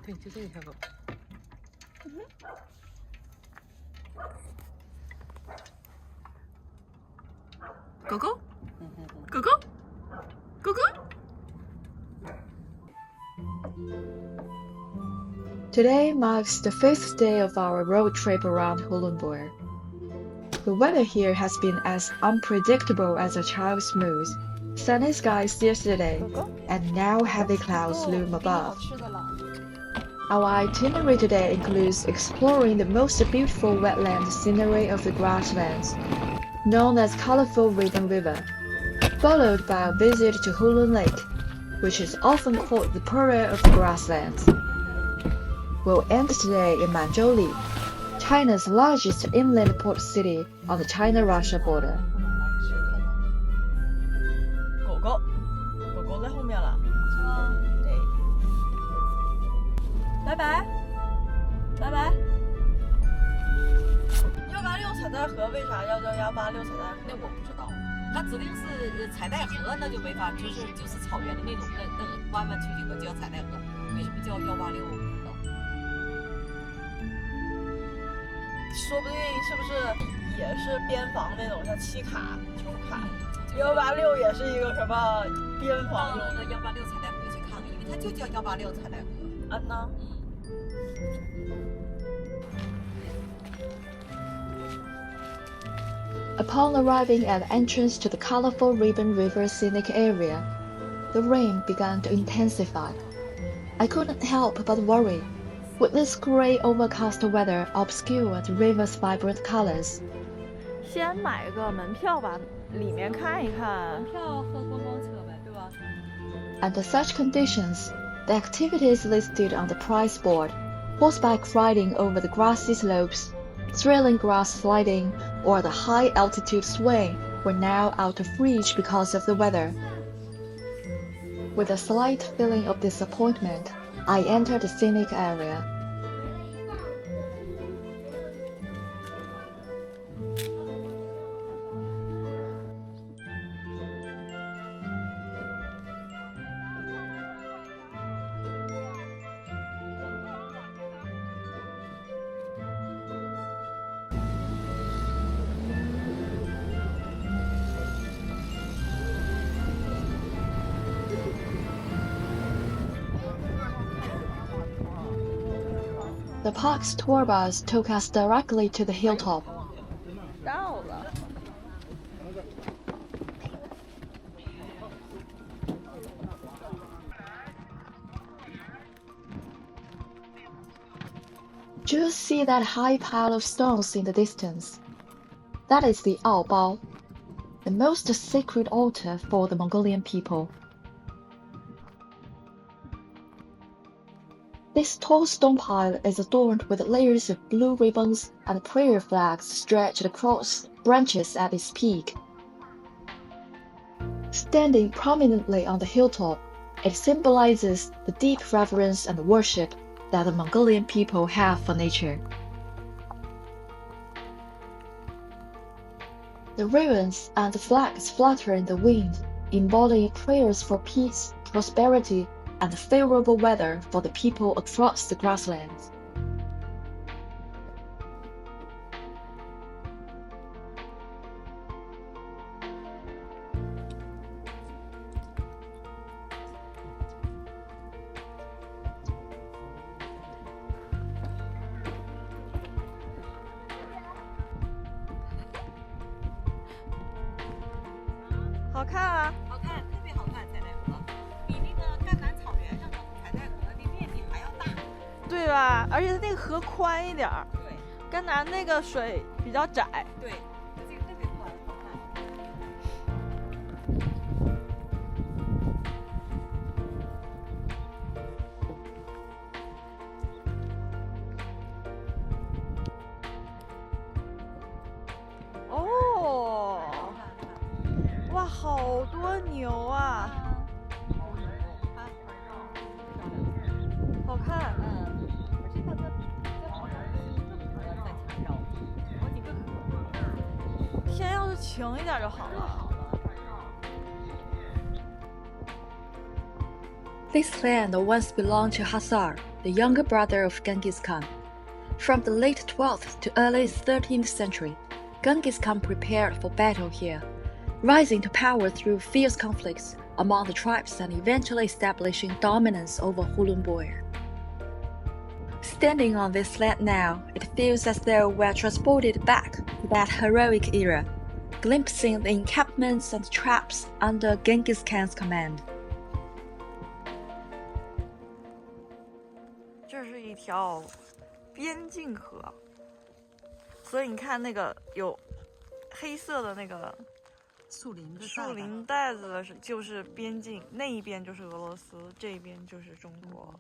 对，就这一条狗。狗狗，狗狗，狗狗。Today marks the fifth day of our road trip around Hulunbuir. The weather here has been as unpredictable as a child's mood. Sunny skies yesterday, and now heavy clouds loom above. Our itinerary today includes exploring the most beautiful wetland scenery of the grasslands, known as colorful Ribbon River, followed by a visit to Hulun Lake, which is often called the pearl of the grasslands. We'll end today in Manzhouli, China's largest inland port city on the China-Russia border. 狗狗在后面了，是吗？对。拜拜，拜拜。186彩带河为啥要叫186彩带河？那我不知道，它指定是彩带河，那就没法，就是草原的那种，那弯弯曲曲的叫彩带河，为什么叫186？我不知道。说不定是不是也是边防那种，像七卡、九卡，186也是一个什么边防用的186彩带河去看，因为它就叫186彩带河。嗯呐。Upon arriving at the entrance to the colorful Ribbon River Scenic area, the rain began to intensify. I couldn't help but worry. Would this gray overcast weather obscure the river's vibrant colors? 先买个门票吧，里面看一看。门票和观光车呗，对吧？ Under such conditions, the activities listed on the price board, horseback riding over the grassy slopes, thrilling grass sliding, or the high-altitude swing, were now out of reach because of the weather. With a slight feeling of disappointment, I entered the scenic area. The park's tour bus took us directly to the hilltop. 到了。Just see that high pile of stones in the distance. That is the Aobao, the most sacred altar for the Mongolian people. This tall stone pile is adorned with layers of blue ribbons and prayer flags stretched across branches at its peak. Standing prominently on the hilltop, it symbolizes the deep reverence and worship that the Mongolian people have for nature. The ribbons and the flags flutter in the wind, embodying prayers for peace, prosperity, and favorable weather for the people across the grasslands. How 看啊！好看，特别好看，彩带河比那个甘南草原上的彩带河的面积还要大，对吧？而且它那个河宽一点儿，对，甘南那个水比较窄。对，这个特别宽，好看。哦，哇，好多牛啊！好看，而且它这好像是更不要再缠绕，好几个河。天要是晴一点就好了。This land once belonged to Hasar, the younger brother of Genghis Khan. From the late 12th to early 13th century, Genghis Khan prepared for battle here, rising to power through fierce conflicts among the tribes and eventually establishing dominance over Hulunbuir. Standing on this land now, it feels as though we're transported back to that heroic era, glimpsing the encampments and traps under Genghis Khan's command. 这是一条边境河，所以你看那个有黑色的那个树林带子就是边境，那一边就是俄罗斯，这边就是中国，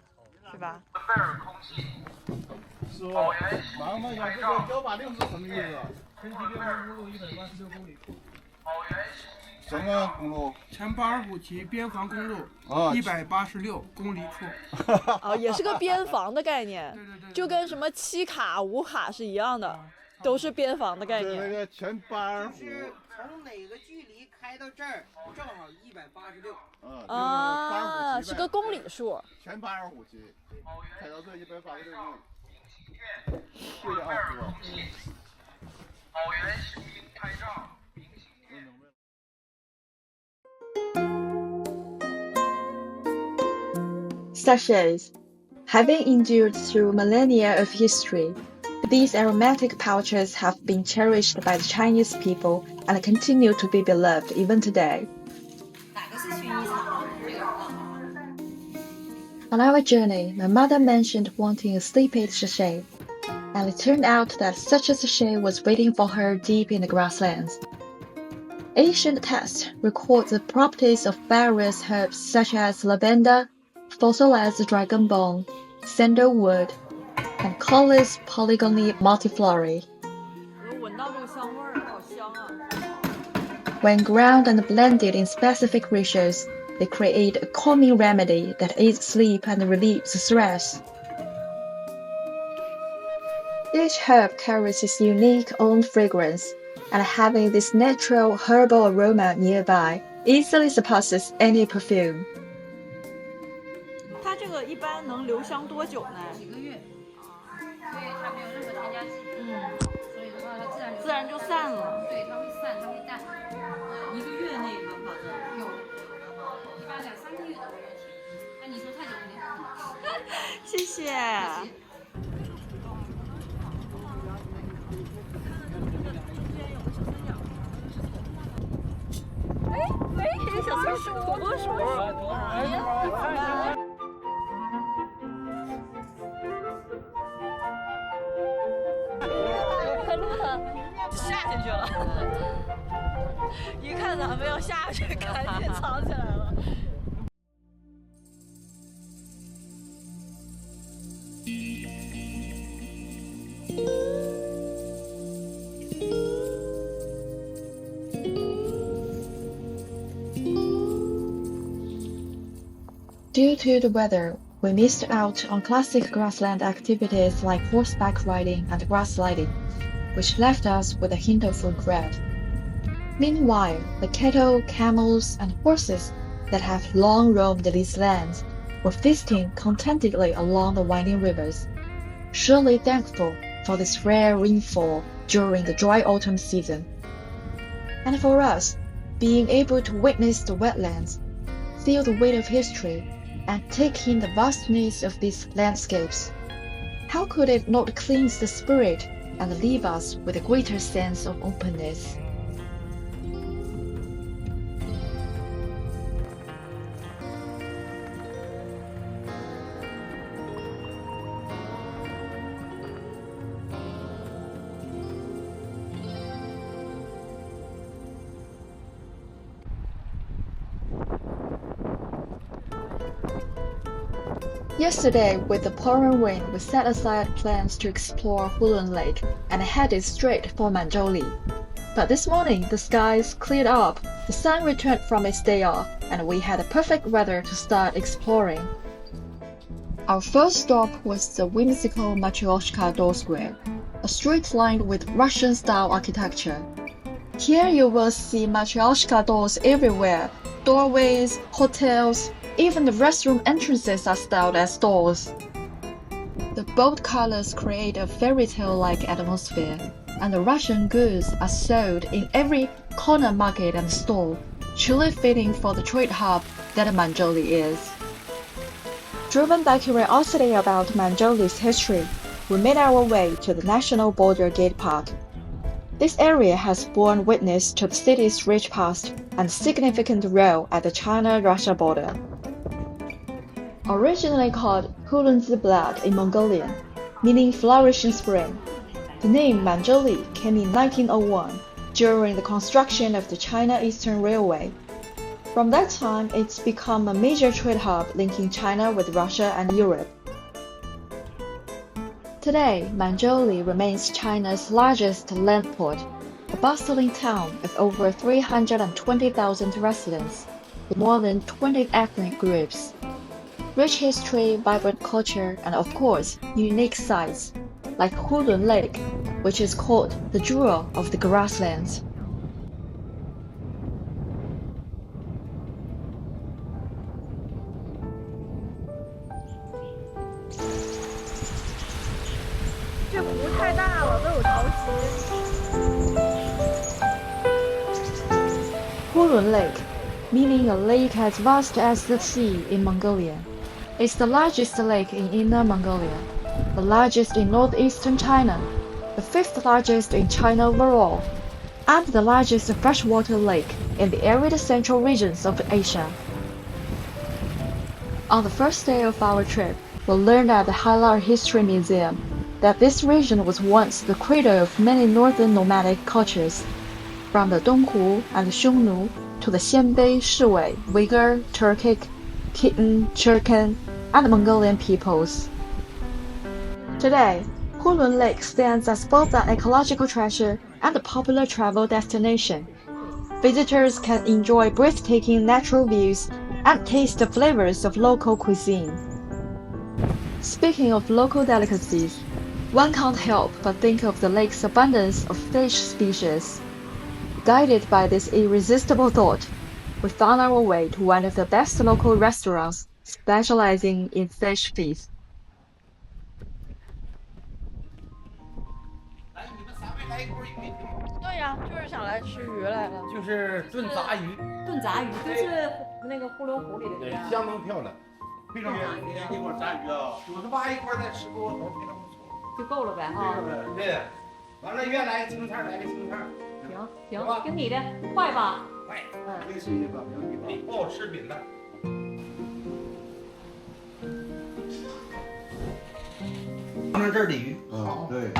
是吧？贝尔空气。师傅，麻烦一下，这个标法令是什么意思？前期边防公路186公里处。什么公路？前巴尔虎旗边防公路186公里处。哦，也是个边防的概念，对，就跟什么7卡、5卡是一样的，都是边防的概念。那个前巴尔虎。是从哪个距离开到这儿，正好186。啊，是个公里数。前巴尔虎旗，开到这186公里。对的啊，师傅。草原雄鹰拍照。Sachets. Having endured through millennia of history, these aromatic pouches have been cherished by the Chinese people and continue to be beloved even today. On our journey, my mother mentioned wanting a sleep-aid sachet, and it turned out that such a sachet was waiting for her deep in the grasslands. Ancient texts record the properties of various herbs such as lavender, fossilized dragon bone, sandalwood, and countless polygony multiflora. When ground and blended in specific ratios, they create a calming remedy that aids sleep and relieves stress. Each herb carries its unique own fragrance, and having this natural herbal aroma nearby easily surpasses any perfume. 它这个一般能留香多久呢？几个月，因为它没有任何添加剂，所以的话它自然就散了。对，它会散，它会淡。1个月内能保证？有，一般2、3个月都没问题。那你说太久了。谢谢。哎，小松鼠，土拨鼠，快录它，下进去了。一看咱们要下去，赶紧藏起来了。Due to the weather, we missed out on classic grassland activities like horseback riding and grass sliding, which left us with a hint of regret. Meanwhile, the cattle, camels, and horses that have long roamed these lands were feasting contentedly along the winding rivers, surely thankful for this rare rainfall during the dry autumn season. And for us, being able to witness the wetlands, feel the weight of history, and take in the vastness of these landscapes, how could it not cleanse the spirit and leave us with a greater sense of openness? Yesterday, with the pouring rain, we set aside plans to explore Hulun Lake and headed straight for Manzhouli. But this morning, the skies cleared up, the sun returned from its day off, and we had the perfect weather to start exploring. Our first stop was the whimsical Matryoshka Square, a street lined with Russian-style architecture. Here you will see Matryoshka dolls everywhere, doorways, hotels, Even the restroom entrances are styled as stalls. The bold colors create a fairy tale-like atmosphere, and the Russian goods are sold in every corner market and stall, truly fitting for the trade hub that Manzhouli is. Driven by curiosity about Manzhouli's history, we made our way to the National Border Gate Park. This area has borne witness to the city's rich past and significant role at the China-Russia border. Originally called Hulunbuir in Mongolian, meaning flourishing spring, the name Manzhouli came in 1901 during the construction of the China Eastern Railway. From that time, it's become a major trade hub linking China with Russia and Europe. Today, Manzhouli remains China's largest land port, a bustling town of over 320,000 residents, with more than 20 ethnic groups. Rich history, vibrant culture, and of course, unique sights, like Hulun Lake, which is called the jewel of the grasslands. Hulun Lake, meaning a lake as vast as the sea in Mongolia, is the largest lake in Inner Mongolia, the largest in northeastern China, the fifth largest in China overall, and the largest freshwater lake in the arid central regions of Asia. On the first day of our trip, we learned at the Halar History Museum that this region was once the cradle of many northern nomadic cultures, from the Donghu and the Xiongnu to the Xianbei, Shiwei, Uyghur, Turkic, Khitan, Churkan, and Mongolian peoples. Today, Hulun Lake stands as both an ecological treasure and a popular travel destination. Visitors can enjoy breathtaking natural views and taste the flavors of local cuisine. Speaking of local delicacies, one can't help but think of the lake's abundance of fish species. Guided by this irresistible thought, we found our way to one of the best local restaurants specializing in fish feast. 对呀，就是想来吃鱼来了。就是炖杂鱼，炖杂鱼就是那个呼伦湖里的对鱼啊，相当漂亮，非常漂亮。一块杂鱼啊，58一块再吃锅头，非常不错。就够了呗哈。对，完了愿来个青菜，来个青菜。行，跟你的快吧。快，这是一个名地方，不好吃饼的。尝尝这儿的鱼，好，对。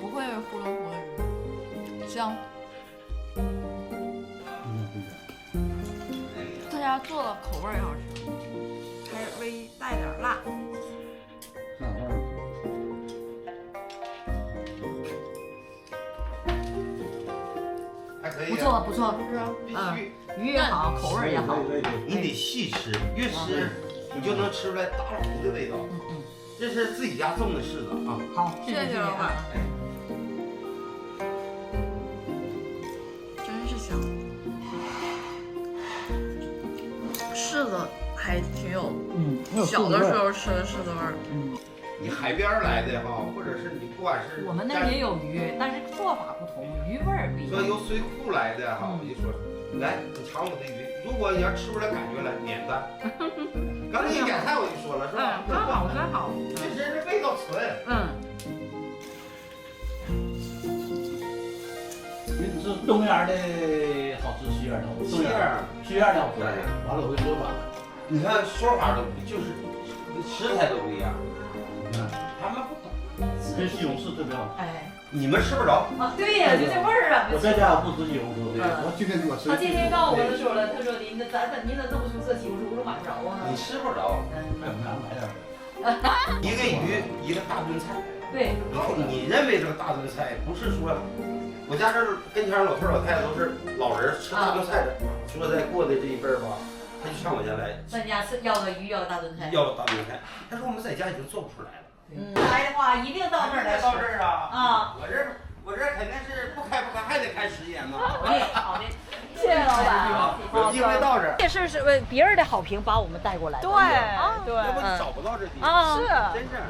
不愧是呼伦湖的鱼，香。他家做的口味也好吃，还微带点辣。还可以，不错不错，鱼也好，口味也好。你得细吃，越吃你就能吃出来大老鱼的味道。这是自己家种的柿子啊。好，谢谢老板。真是香。柿子还挺有，小的时候吃的柿子味儿。你海边来的哈，或者是你不管是我们那也有鱼，但是做法不同，鱼味儿不一样。说由水库来的哈，我就说来你尝我的鱼，如果你要吃出来感觉来，免单。刚才你点菜我就说了是吧？真好，真好，确实是味道纯。是东园的好吃，西园的好吃。西园的好吃。完了我跟你说反了，你看说法都就是食材都不一样。你看他们不懂。跟西红柿特别好吃。哎，你们吃不着啊？对呀，就这味儿啊！我在家不吃西红柿。我今天我吃。他今天告诉我的时候了，他说您这您这弄不出这西红柿，我说买不着啊。你吃不着，那我们俩买点。一个鱼，一个大炖菜。对。你认为这个大炖菜不是说，我家这跟前老头老太太都是老人吃大炖菜的，说在过的这一辈儿吧。他就上我家来，咱家是要个鱼，要个大炖菜，要个大炖菜。他说我们在家已经做不出来了。来的话一定到这儿来。到这儿啊！啊，我这肯定是不开还得开10年嘛。好的，谢谢老板。有机会到这儿。这事是为别人的好评把我们带过来的。对对，要不你找不到这地方。啊，是，真是，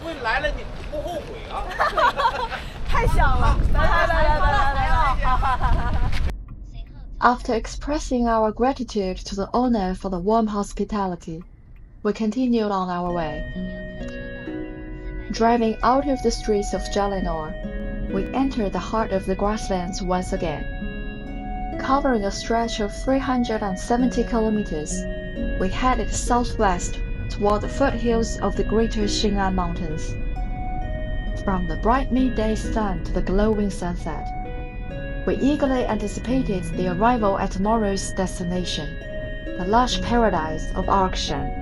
为来了你不后悔啊！太香了！来。After expressing our gratitude to the owner for the warm hospitality, we continued on our way. Driving out of the streets of Jalinor, we entered the heart of the grasslands once again. Covering a stretch of 370 kilometers, we headed southwest toward the foothills of the greater Xing'an Mountains. From the bright midday sun to the glowing sunset, we eagerly anticipated the arrival at tomorrow's destination, the lush paradise of Arkshan.